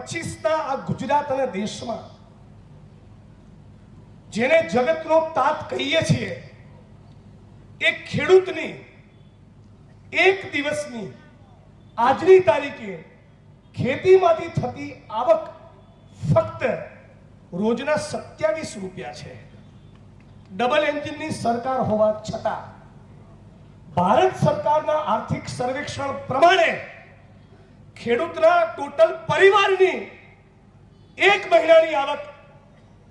2025ના આ ગુજરાત અને દેશમાં જેને જગતનો તાત કહીએ છીએ, એક ખેડૂતની એક દિવસની આજની તારીખે ખેતીમાંથી થતી આવક ફક્ત રોજના 27 રૂપિયા છે। ડબલ એન્જિનની સરકાર હોવા છતાં ભારત સરકારના આર્થિક સર્વેક્ષણ પ્રમાણે ખેડૂતના ટોટલ પરિવારની એક મહિનાની આવક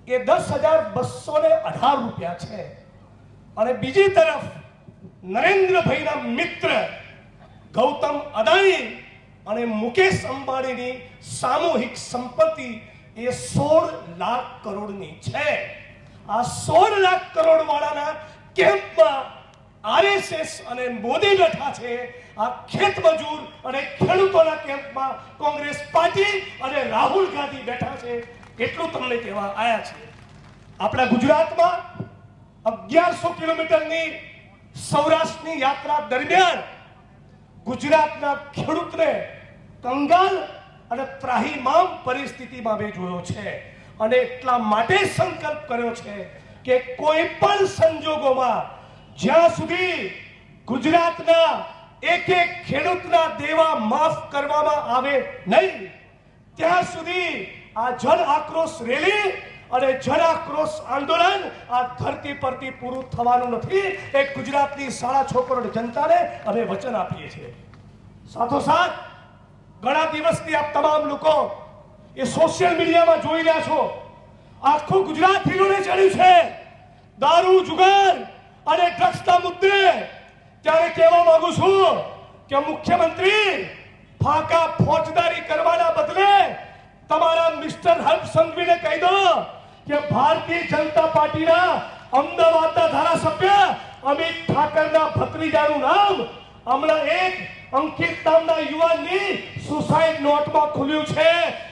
એ 10,218 રૂપિયા છે। અને બીજી તરફ નરેન્દ્રભાઈના મિત્ર ગૌતમ અદાણી અને મુકેશ અંબાણીની સામૂહિક સંપત્તિ એ 16 લાખ કરોડની છે। આ 16 લાખ કરોડ વાળાના કેમ્પમાં આરએસએસ અને મોદી બેઠા છે। આ ખેત મજૂર અને ખેડૂતોના કેમ્પમાં કોંગ્રેસ પાર્ટી અને રાહુલ ગાંધી બેઠા છે। એટલું તમને કહેવા આવ્યા છે। આપણા ગુજરાતમાં 1100 કિલોમીટરની સૌરાષ્ટ્રની યાત્રા દરમિયાન ગુજરાતના ખેડૂતને કંગાલ અને ત્રાહિમામ પરિસ્થિતિમાં મેં જોયો છે અને એટલા માટે સંકલ્પ કર્યો છે કે કોઈ પણ સંજોગોમાં જ્યાં સુધી ગુજરાતના એક એક ખેડૂતના દેવા માફ કરવામાં આવે નહીં ત્યાં સુધી આ જન આક્રોશ રેલી અને જન આક્રોશ આંદોલન આ ધરતી પરથી પૂરું થવાનું નથી। એક ગુજરાતની શાળા કરોડ જનતાને અમે વચન આપીએ છીએ। સાથોસાથ ઘણા દિવસથી આપ તમામ લોકો એ સોશિયલ મીડિયામાં જોઈ રહ્યા છો, આખું ગુજરાત હિલોડે ચડ્યું છે દારૂ જુગાર અને ડ્રગ્સના મુદ્દે। ત્યારે કહેવા માંગુ છું કે મુખ્યમંત્રી ફાકા ફોજદારી કરવાના બદલે તમારા મિસ્ટર હર્ષ સંઘવીને કહી દો કે ભારતીય જનતા પાર્ટીના અમદાવાદના ધારાસભ્ય અમિત ઠાકરના ભત્રીજાનું નામ હમણાં એક અંકિત નામના યુવાનની સુસાઇડ નોટમાં ખુલ્યું છે।